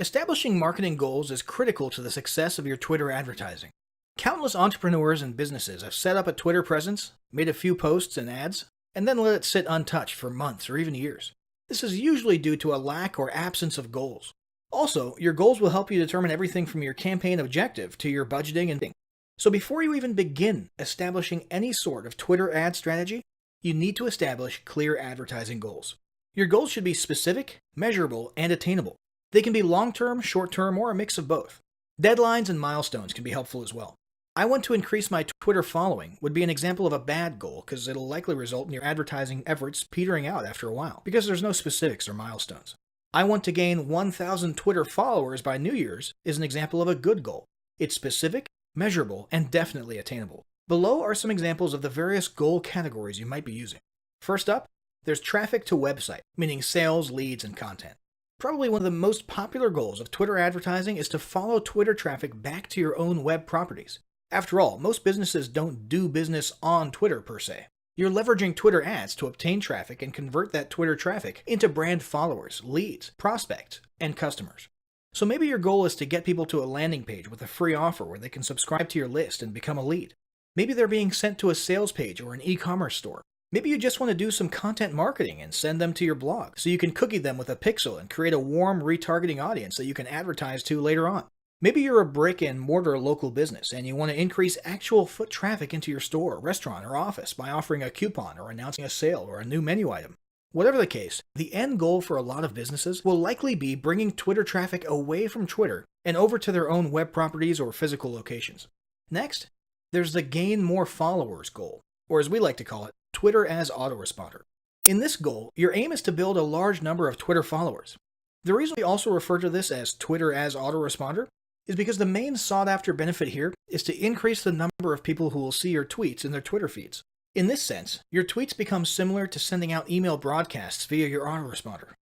Establishing marketing goals is critical to the success of your Twitter advertising. Countless entrepreneurs and businesses have set up a Twitter presence, made a few posts and ads, and then let it sit untouched for months or even years. This is usually due to a lack or absence of goals. Also, your goals will help you determine everything from your campaign objective to your budgeting and things. So before you even begin establishing any sort of Twitter ad strategy, you need to establish clear advertising goals. Your goals should be specific, measurable, and attainable. They can be long-term, short-term, or a mix of both. Deadlines and milestones can be helpful as well. I want to increase my Twitter following would be an example of a bad goal because it'll likely result in your advertising efforts petering out after a while because there's no specifics or milestones. I want to gain 1,000 Twitter followers by New Year's is an example of a good goal. It's specific, measurable, and definitely attainable. Below are some examples of the various goal categories you might be using. First up, there's traffic to website, meaning sales, leads, and content. Probably one of the most popular goals of Twitter advertising is to follow Twitter traffic back to your own web properties. After all, most businesses don't do business on Twitter per se. You're leveraging Twitter ads to obtain traffic and convert that Twitter traffic into brand followers, leads, prospects, and customers. So maybe your goal is to get people to a landing page with a free offer where they can subscribe to your list and become a lead. Maybe they're being sent to a sales page or an e-commerce store. Maybe you just want to do some content marketing and send them to your blog so you can cookie them with a pixel and create a warm retargeting audience that you can advertise to later on. Maybe you're a brick-and-mortar local business and you want to increase actual foot traffic into your store, restaurant, or office by offering a coupon or announcing a sale or a new menu item. Whatever the case, the end goal for a lot of businesses will likely be bringing Twitter traffic away from Twitter and over to their own web properties or physical locations. Next, there's the gain more followers goal, or as we like to call it, Twitter as autoresponder. In this goal, your aim is to build a large number of Twitter followers. The reason we also refer to this as Twitter as autoresponder is because the main sought-after benefit here is to increase the number of people who will see your tweets in their Twitter feeds. In this sense, your tweets become similar to sending out email broadcasts via your autoresponder.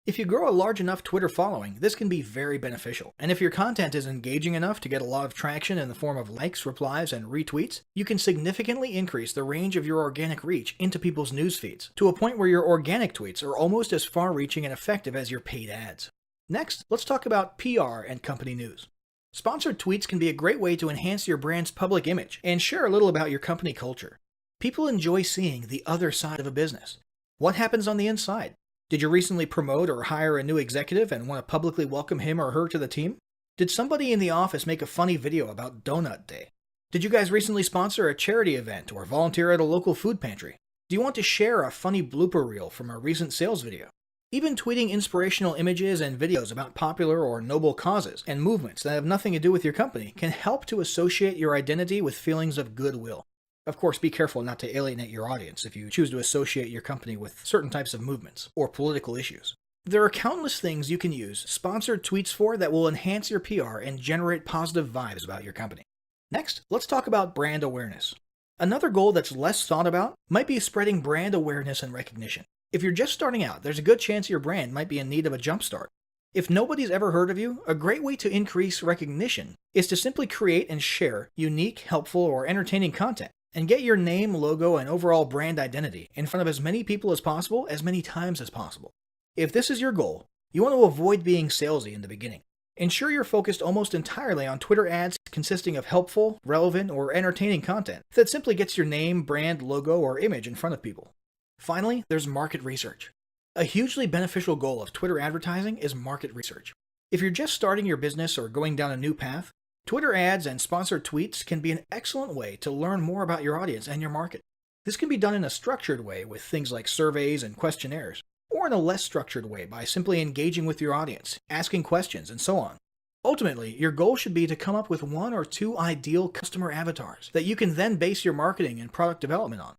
If you grow a large enough Twitter following, this can be very beneficial, and if your content is engaging enough to get a lot of traction in the form of likes, replies, and retweets, you can significantly increase the range of your organic reach into people's news feeds, to a point where your organic tweets are almost as far-reaching and effective as your paid ads. Next, let's talk about PR and company news. Sponsored tweets can be a great way to enhance your brand's public image and share a little about your company culture. People enjoy seeing the other side of a business. What happens on the inside? Did you recently promote or hire a new executive and want to publicly welcome him or her to the team? Did somebody in the office make a funny video about Donut Day? Did you guys recently sponsor a charity event or volunteer at a local food pantry? Do you want to share a funny blooper reel from a recent sales video? Even tweeting inspirational images and videos about popular or noble causes and movements that have nothing to do with your company can help to associate your identity with feelings of goodwill. Of course, be careful not to alienate your audience if you choose to associate your company with certain types of movements or political issues. There are countless things you can use sponsored tweets for that will enhance your PR and generate positive vibes about your company. Next, let's talk about brand awareness. Another goal that's less thought about might be spreading brand awareness and recognition. If you're just starting out, there's a good chance your brand might be in need of a jumpstart. If nobody's ever heard of you, a great way to increase recognition is to simply create and share unique, helpful, or entertaining content, and get your name, logo, and overall brand identity in front of as many people as possible, as many times as possible. If this is your goal, you want to avoid being salesy in the beginning. Ensure you're focused almost entirely on Twitter ads consisting of helpful, relevant, or entertaining content that simply gets your name, brand, logo, or image in front of people. Finally, there's market research. A hugely beneficial goal of Twitter advertising is market research. If you're just starting your business or going down a new path, Twitter ads and sponsored tweets can be an excellent way to learn more about your audience and your market. This can be done in a structured way with things like surveys and questionnaires, or in a less structured way by simply engaging with your audience, asking questions, and so on. Ultimately, your goal should be to come up with 1 or 2 ideal customer avatars that you can then base your marketing and product development on.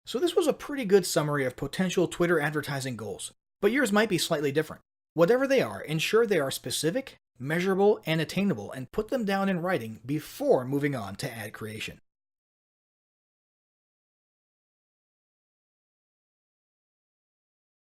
So this was a pretty good summary of potential Twitter advertising goals, but yours might be slightly different. Whatever they are, ensure they are specific, measurable, and attainable, and put them down in writing before moving on to ad creation.